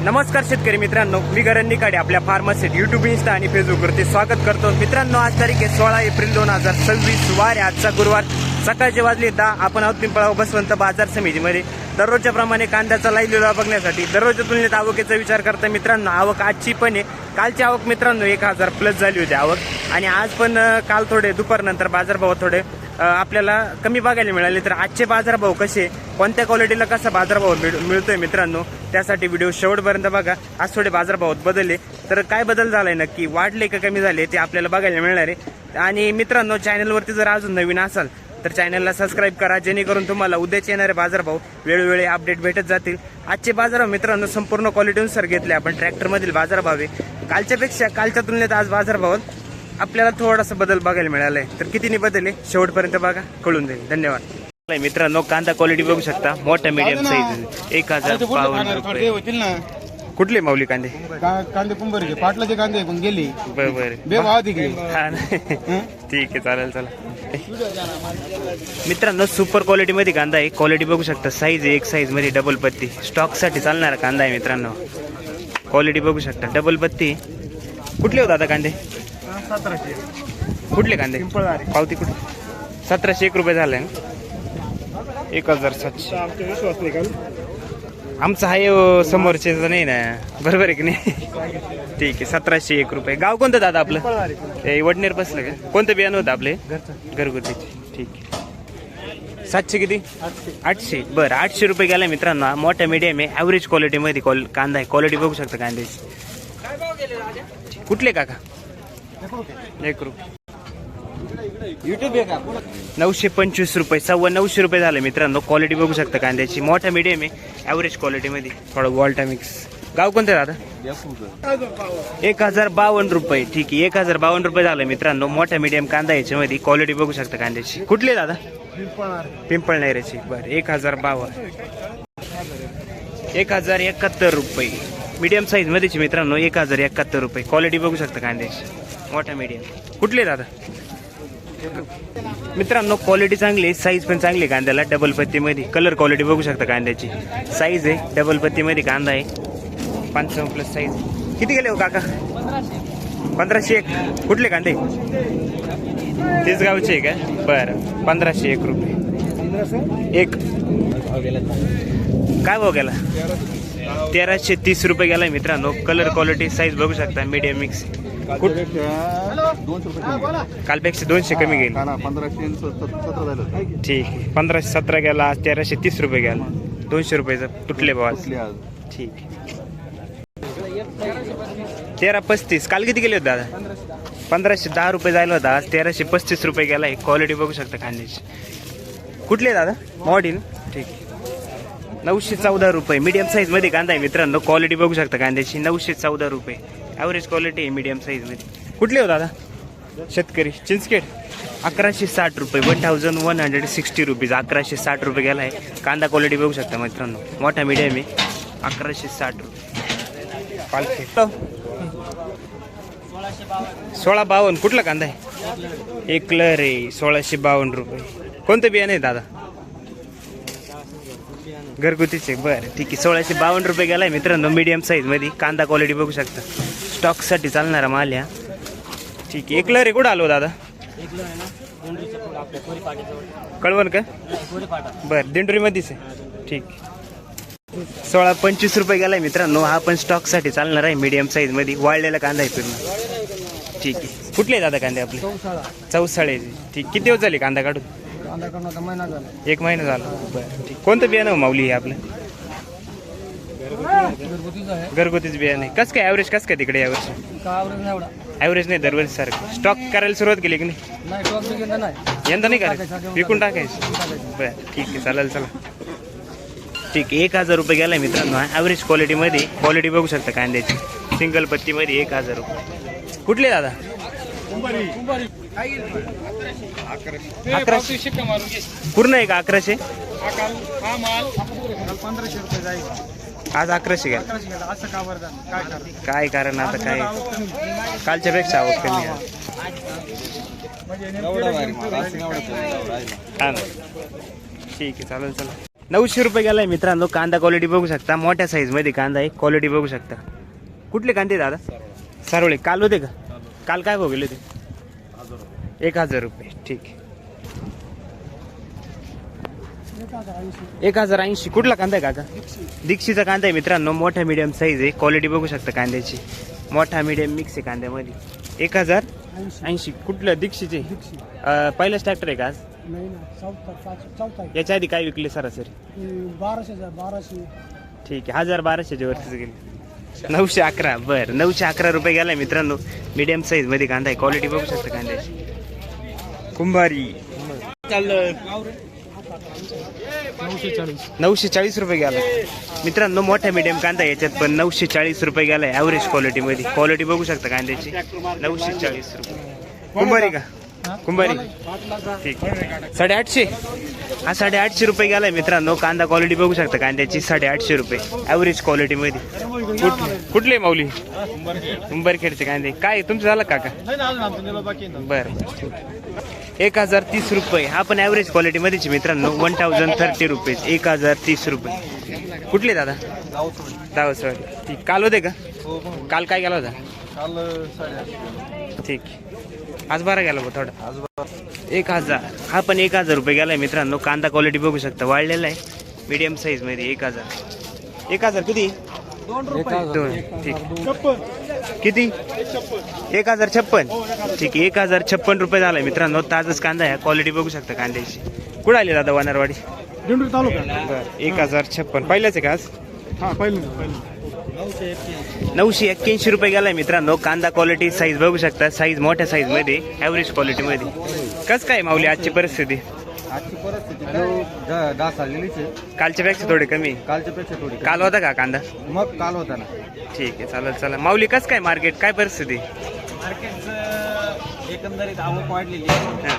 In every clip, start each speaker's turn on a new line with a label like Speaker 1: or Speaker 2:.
Speaker 1: नमस्कार शेतकरी मित्रांनो, मी गरण निकाडे आपल्या फार्मसीत यूट्यूब, इंस्टा आणि फेसबुकवरती स्वागत करतो. मित्रांनो, आज तारीख आहे 16 एप्रिल 2026, वार आहे आजचा गुरुवार. सकाळचे वाजले 10. आपण आहोत पिंपळगाव बसवंत बाजार समितीमध्ये. दररोजच्या प्रमाणे कांद्याचा लाईव्ह लिलाव बघण्यासाठी दररोजच्या तुलनेत आवकेचा विचार करता मित्रांनो, आवक आजची पण आहे. कालची आवक मित्रांनो 1000 प्लस झाली होती आवक, आणि आज पण काल थोडे दुपारनंतर बाजारभाव थोडे आपल्याला कमी बघायला मिळाले. तर आजचे बाजारभाव कसे, कोणत्या क्वालिटीला कसा बाजारभाव मिळतोय मित्रांनो, त्यासाठी व्हिडिओ शेवटपर्यंत बघा. आज थोडे बाजारभावात बदलले, तर काय बदल झालाय, नक्की वाढले का कमी झाले ते आपल्याला बघायला मिळणार आहे. आणि मित्रांनो, चॅनलवरती जर अजून नवीन असाल तर चॅनलला सबस्क्राईब करा, जेणेकरून तुम्हाला उद्याचे येणारे बाजारभाव वेळोवेळी अपडेट भेटत जातील. आजचे बाजारभाव मित्रांनो संपूर्ण क्वालिटीनुसार घेतले आपण. ट्रॅक्टरमधील बाजारभाव आहे कालच्या तुलनेत आज बाजारभावात आपल्याला थोडासा बदल बघायला मिळालाय. तर कितीने बदल आहे शेवटपर्यंत बघा, कळून जाईल. धन्यवाद. मित्रांनो, कांदा क्वालिटी बघू शकता, मोठा मीडियम साईज 1052 रुपये. कुठले माऊली कांदे?
Speaker 2: कांदे कुंभारचे पाटलाचे कांदे पण गेले
Speaker 1: बरोबर. ठीक आहे, चालेल. चला मित्रांनो, सुपर क्वालिटी मध्ये कांदा आहे. क्वालिटी बघू शकता, साईज आहे एक साईज मध्ये डबल पत्ती, स्टॉक साठी चालणारा कांदा आहे मित्रांनो. क्वालिटी बघू शकता, डबल पत्ती. कुठले होते आता कांदे?
Speaker 2: 1700.
Speaker 1: कुठले कांदे? पावती कुठे? 1701 रुपये झाले. 1700. आमचं आहे समोरचे नाही ना, बरोबर आहे की नाही? ठीक आहे, 1701 रुपये. गाव कोणतं दादा आपलं? वडनेर बसलं का? कोणतं बियाणं होतं आपले? घरगुतीचे. ठीक आहे. 700 किती? 800. बरं, 800 रुपये गेला मित्रांनो. मोठ्या मीडियम आहे, ॲव्हरेज क्वालिटीमध्ये कांदा आहे. क्वालिटी बघू शकता कांद्याची. कुठले काका? 1 रुपये. 925 रुपये, 925 रुपये झाले मित्रांनो. क्वालिटी बघू शकता कांद्याची, मोठ्या मीडियम आहे, ॲव्हरेज क्वालिटीमध्ये. थोडं वॉल्टा मिक्स. गाव कोणतं दादा? 1052 रुपये. ठीक आहे, 1052 रुपये झाले मित्रांनो. मोठ्या मीडियम कांदा याच्यामध्ये. क्वालिटी बघू शकता कांद्याची. कुठले दादा? पिंपळनेरची. बरं, 1052. 1071 रुपये. मीडियम साईज मध्येची मित्रांनो, 1071 रुपये. क्वालिटी बघू शकता कांद्याची, मोठा मीडियम. कुठले दादा? मित्रांनो, क्वालिटी चांगली आहे, साईज पण चांगली आहे कांद्याला. डबल पत्तीमध्ये कलर क्वालिटी बघू शकता कांद्याची. साईज आहे डबल पत्तीमध्ये कांदा आहे. 55 प्लस साईज. किती गेले हो काका? 1501. कुठले कांदे? तेच गावचे आहे का? बरं, 1501 रुपये एक. काय भाव गेला? 1330 रुपये गेला मित्रांनो. कलर क्वालिटी साईज बघू शकता, मीडियम मिक्स. कालपेक्षा 200 कमी गेले.
Speaker 2: 1517
Speaker 1: ठीक आहे, 1517 गेला. आज 1330 रुपये गेला. 200 रुपयाचा तुटले भाव. ठीक आहे. 1335. काल किती गेले होते दादा? 1510 रुपये जायला होता. आज 1335 रुपये गेला. क्वालिटी बघू शकता कांद्याची. कुठले दादा? मॉडीन. ठीक आहे. 914 रुपये. मीडियम साईज मध्ये कांदा आहे मित्रांनो. क्वालिटी बघू शकता कांद्याची. 914 रुपये. ॲव्हरेज क्वालिटी आहे मीडियम साईज मध्ये. कुठले हो दादा? शेतकरी. चिंचखेड. 1160 रुपये. 1160 रुपीज. 1160 रुपये गेला आहे. कांदा क्वालिटी बघू शकता मित्रांनो, मोठा मीडियम आहे. 1160 रुपये. पालखेड. 1652. कुठला कांदा आहे? एकलर आहे. 1652 रुपये. कोणतं बियाणं आहे दादा? घरगुतीचे. बरं, ठीक आहे. 1652 रुपये गेलाय मित्रांनो, मीडियम साईज मध्ये. कांदा क्वालिटी बघू शकता, स्टॉक साठी चालणारा माल या. ठीक आहे. एकलर आहे. कुठं आलो दादा? कळवण का? बरं, दिंडोरी मध्येच आहे. ठीक. 1625 रुपये गेलाय मित्रांनो. हा पण स्टॉक साठी चालणार आहे, मीडियम साईज मध्ये. वाळलेला कांदा आहे पूर्ण. ठीक आहे. कुठले दादा कांदे आपले? चौसाळे. ठीक. किती दिवस झाले कांदा काढून? 1 महिना झाला. बरं, ठीक. कोणतं बियाणं माऊली आहे आपलं? घरगुतीच बियाणं आहे. कसं काय ॲव्हरेज कसं काय तिकडे यावर्षी? ॲव्हरेज नाही दरवर्षी सारखं. स्टॉक करायला सुरुवात केली की नाही? यंदा नाही करायचं, विकून टाकायचं. बरं, ठीक आहे, चालेल. चला. ठीक आहे. 1000 रुपये गेलाय मित्रांनो. ॲव्हरेज क्वालिटीमध्ये. क्वालिटी बघू शकता कांद्याची. सिंगल पत्तीमध्ये 1000 रुपये. कुठले दादा? 1100 पूर्ण आहे का? 1100. आज 1100 घ्या. काय कारण आता? काय कालच्या पेक्षा आवक कमी आहे. हा ना, ठीक आहे, चालेल. चला. 900 रुपये गेलाय मित्रांनो. कांदा क्वालिटी बघू शकता, मोठ्या साईज मध्ये कांदा आहे, क्वालिटी बघू शकता. कुठले कांदे दादा? सारोळे. काल होते का? काल काय भाव गेले होते? 1000 रुपये. ठीक आहे. 1080. कुठला कांदा आहे काका? दीक्षीचा कांदा आहे मित्रांनो. मोठा मीडियम साईज आहे, क्वालिटी बघू शकता कांद्याची. मोठा मीडियम मिक्स आहे कांद्यामध्ये. 1080. कुठलं? दीक्षीचे. पहिलाच ट्रॅक्टर आहे का आज? याच्या आधी काय विकले सरासरी?
Speaker 3: 1200.
Speaker 1: ठीक आहे. 1200च्या वरतीच गेले. 911. बरं, 911 रुपये गेलाय मित्रांनो. मीडियम साईज मध्ये कांदा आहे, क्वालिटी बघू शकता कांद्याची. कुंभारी 940 रुपये गेला मित्रांनो. मोठ्या मीडियम कांदा याच्यात पण 940 रुपये गेलाय ॲव्हरेज क्वालिटी मध्ये. क्वालिटी बघू शकता कांद्याची. 940 रुपये. कुंभारी का? कुंभारी. ठीक. 850. हा 850 रुपये गेलाय मित्रांनो. कांदा क्वालिटी बघू शकता कांद्याची. 850 रुपये ॲव्हरेज क्वालिटी मध्ये. कुठले माऊली? उंबरखेडचे कांदे. काय तुमचं झालं काका? बरं. 1030 रुपये. हा पण ॲव्हरेज क्वालिटी मध्येच मित्रांनो. 1030 रुपये. 1030 रुपये. कुठले दादा? दावसवाडी. ठीक. काल होते का? काल काय गेला होता? ठीक. आज बारा गेला बघ थोडा. 1000. हा पण 1000 रुपये गेलाय मित्रांनो. कांदा क्वालिटी बघू शकता, वाढलेला आहे मीडियम साईज मध्ये. 1000. 1000 किती? 2. ठीक. किती? 1056. ठीक आहे. 1056 रुपये झालाय मित्रांनो. ताजच कांदा आहे, क्वालिटी बघू शकता कांद्याची. कुठे आली दादा? वानरवाडी,
Speaker 3: दिंडोरी तालुका.
Speaker 1: बरं. 1056 पहिल्याच आहे का आज?
Speaker 3: हा, पहिलं.
Speaker 1: 981 रुपये गेलाय मित्रांनो. कांदा क्वालिटी साईज बघू शकता, साईज मोठ्या साईज मध्ये, ॲव्हरेज क्वालिटी मध्ये. कसं काय माऊली आजची परिस्थिती?
Speaker 2: आजची परिस्थिती डास आलेलीच आहे.
Speaker 1: कालच्या पेक्षा थोडी कमी?
Speaker 2: कालच्या पेक्षा थोडी.
Speaker 1: काल होता का कांदा?
Speaker 2: मग काल होता ना.
Speaker 1: ठीक आहे. चालेल. चला माऊली, कसं काय मार्केट, काय परिस्थिती?
Speaker 4: मार्केटचं एकंदरीत आवक वाढलेली आहे.
Speaker 1: हां.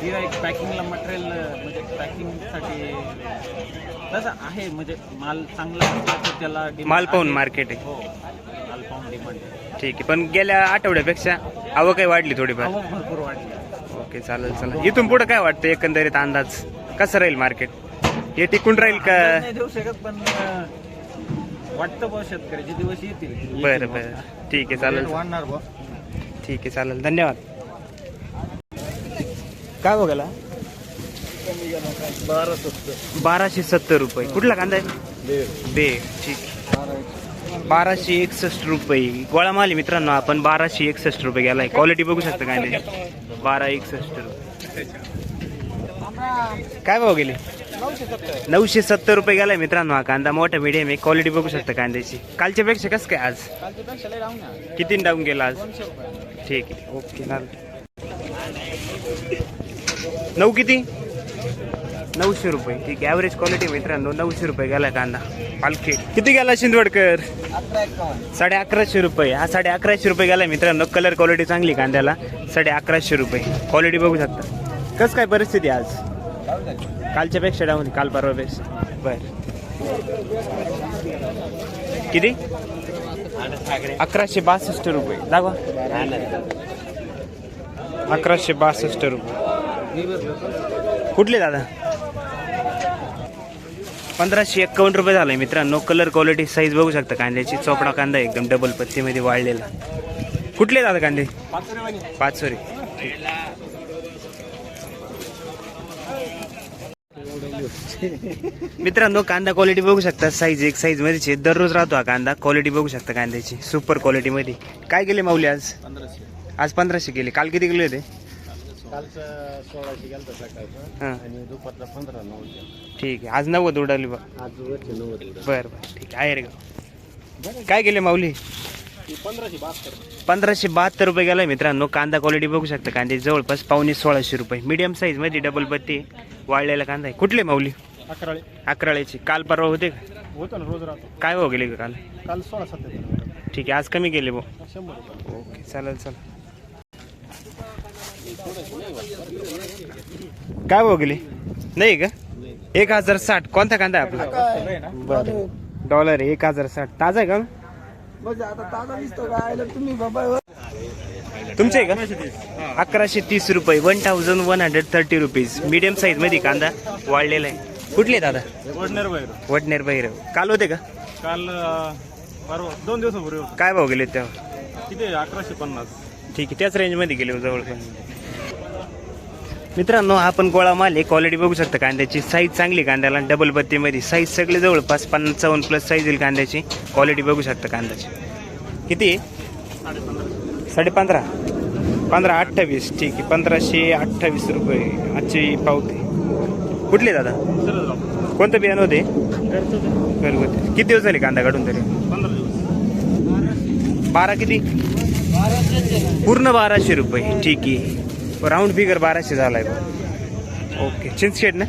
Speaker 4: गिराईक पॅकिंगला मटेरियल म्हणजे पॅकिंगसाठी तसं आहे, म्हणजे माल चांगला असला तर त्याला demand
Speaker 1: माल पाहून
Speaker 4: आहे.
Speaker 1: मार्केट आहे.
Speaker 4: हो, माल पाहून डिमांड आहे.
Speaker 1: ठीक आहे. पण गेल्या आठवड्यापेक्षा आवक काही वाढली थोडीफार?
Speaker 4: आवक भरपूर वाढली.
Speaker 1: ओके. चालेल. चला इथून पुढे काय वाटतं एकंदरीत अंदाज कसं राहील मार्केट? हे टिकून राहील का?
Speaker 4: अंदाज नाही देऊ शकत, पण वाटतं बा शेतकऱ्याचे दिवस येतील.
Speaker 1: बरं बरं. ठीक आहे. चालेल.
Speaker 2: वाढणार बा.
Speaker 1: ठीक आहे. चालेल. धन्यवाद. काय बघायला? 1270 रुपये. कुठला कांदा आहे? बेड. ठीक. 1261 रुपये गोळा माल आहे मित्रांनो. आपण 1261 रुपये गेलाय. क्वालिटी बघू शकता कांद्याची. 1261 रुपये. काय भाव गेले? 970 रुपये गेलाय मित्रांनो. हा कांदा मोठा मीडियम आहे, क्वालिटी बघू शकता कांद्याची. कालच्या पेक्षा कसं काय आज? किती डाऊन गेला आज? ठीक आहे. ओके. चालेल. 9 किती? 900 रुपये. ठीक आहे. ॲव्हरेज क्वालिटी मित्रांनो. 900 रुपये गेला कांदा. पालखी किती गेला शिंदवडकर? 1150 रुपये. हा 1150 रुपये गेला मित्रांनो. कलर क्वालिटी चांगली कांद्याला. 1150 रुपये. क्वालिटी बघू शकता. कसं काय परिस्थिती आज? कालच्या पेक्षा डाऊन, काल परवापेक्षा. बर. किती? 1162 रुपये. दाखवा. 1162 रुपये. कुठले दादा? 1551 रुपये झालाय मित्रांनो. कलर क्वालिटी साईज बघू शकता कांद्याची. चोपडा कांदा एकदम डबल पत्तीमध्ये वाळलेला. कुठले दादा कांदे? पाचोरी. मित्रांनो कांदा क्वालिटी बघू शकता. साईज एक साईज मध्ये दररोज राहतो हा कांदा. क्वालिटी बघू शकता कांद्याची, सुपर क्वालिटी मध्ये. काय गेले माऊली आज?
Speaker 2: 1500.
Speaker 1: आज 1500 गेले. काल किती गेले होते?
Speaker 2: कालचं 1600 गेलं सकाळचं.
Speaker 1: हां.
Speaker 2: आणि दुपारचं 1590.
Speaker 1: ठीक आहे. आज 90 उडाली बघ.
Speaker 2: आज वरचे 90.
Speaker 1: बरं बरं. ठीक आहे रे. काय गेले माऊली? 1572 रुपये गेलाय मित्रांनो. कांदा क्वालिटी बघू शकता कांदे जवळपास 1500 रुपये. मीडियम साईज मध्ये डबल पत्ती वाळलेला कांदा आहे. कुठले माऊली? अकराळ्याची. काल परवा होते का?
Speaker 2: होतं ना, रोज राहतो.
Speaker 1: काय भाव गेले का काल?
Speaker 2: काल 16-17.
Speaker 1: ठीक आहे. आज कमी गेले भाऊ.
Speaker 2: 100 रुपये.
Speaker 1: ओके. चालेल. चल. काय भाव गेले? नाही का? 1060. कोणता कांदा आहे आपला? बरं. डॉलर आहे. 1060. ताजा आहे का? तुमचे आहे का? 1130 रुपये. 1130 रुपीज. मीडियम साईज मध्ये कांदा वाढलेला आहे. कुठले दादा?
Speaker 3: वडनेर बाहेर
Speaker 1: वडनेर भैरव. काल होते का?
Speaker 3: काल परवा 2 दिवसापूर्वी होतं.
Speaker 1: काय भाव गेले तेव्हा?
Speaker 3: किती 1150.
Speaker 1: ठीक आहे, त्याच रेंजमध्ये गेले जवळपास. मित्रांनो, आपण गोळा माल आहे. क्वालिटी बघू शकता कांद्याची. साईज चांगली कांद्याला, डबल बत्तीमध्ये साईज सगळे जवळपास 55 प्लस साईज येईल कांद्याची. क्वालिटी बघू शकता कांद्याची. किती आहे? 15.5. 1528. ठीक आहे, 1528 रुपये आजची पावती. कुठले दादा? कोणतं बियाणं होते? घरगुती. किती दिवस झाले कांदा काढून तरी?
Speaker 3: 15 दिवस.
Speaker 1: 12 किती? पूर्ण 1200 रुपये. ठीक आहे, राऊंड फिगर 1200 झालाय. ओके, चिंचखेड ना?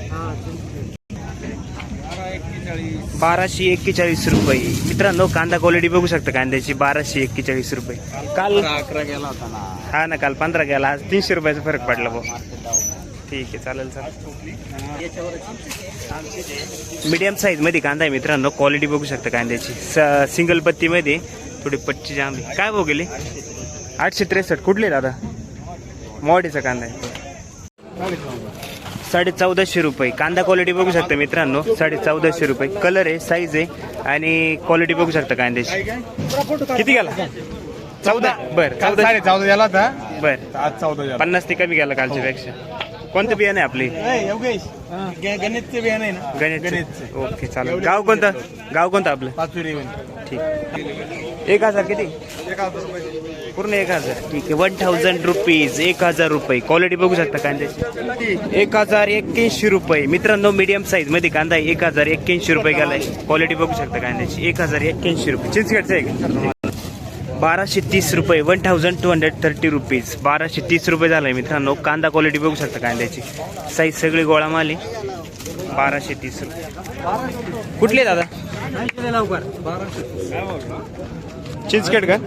Speaker 1: 1241 रुपये. मित्रांनो, कांदा क्वालिटी बघू शकता कांद्याची. 1241 रुपये. काल
Speaker 2: 11 गेला होता ना.
Speaker 1: हा ना, काल 15 गेला, आज 300 रुपयाचा फरक पडला भाऊ. ठीक आहे, चालेल मीडियम साईज मध्ये कांदा आहे मित्रांनो. क्वालिटी बघू शकता कांद्याची. सिंगल पत्तीमध्ये थोडी पच्ची जांभी. काय भाव गेले? 863. कुठले दादा? मोडीचा कांदा आहे. 1450 रुपये. कांदा क्वालिटी बघू शकता मित्रांनो. 1450 रुपये. कलर आहे, साईज आहे आणि क्वालिटी बघू शकता कांद्याची. किती गेला? 14. बरं,
Speaker 3: 14.5 झाला होता.
Speaker 1: बरं,
Speaker 3: आज 14 झाला.
Speaker 1: 50 ते कमी गेला कालच्या पेक्षा. कोणतं बियाणं आहे आपली?
Speaker 3: गणेशचे बियाणं आहे ना.
Speaker 1: गणेश. ओके, चालेल. गाव कोणतं? गाव कोणतं आपलं?
Speaker 3: पाचवी रेवन.
Speaker 1: ठीक. 1000 किती?
Speaker 3: 1000 रुपये.
Speaker 1: पूर्ण 1000. ठीक आहे, 1000 रुपीज. 1000 रुपये. क्वालिटी बघू शकता कांद्याची. 1081 रुपये. मित्रांनो, मीडियम साईज मध्ये कांदा 1081 रुपये गेलाय. क्वालिटी बघू शकता कांद्याची. 1081 रुपये. चिंचखेडचं आहे का? 1230 रुपये. 1230 रुपीज. 1230 रुपये झालाय मित्रांनो. कांदा क्वालिटी बघू शकता कांद्याची. साईज सगळी गोळा माली. 1230 रुपये. कुठले दादा? चिंचखेड का?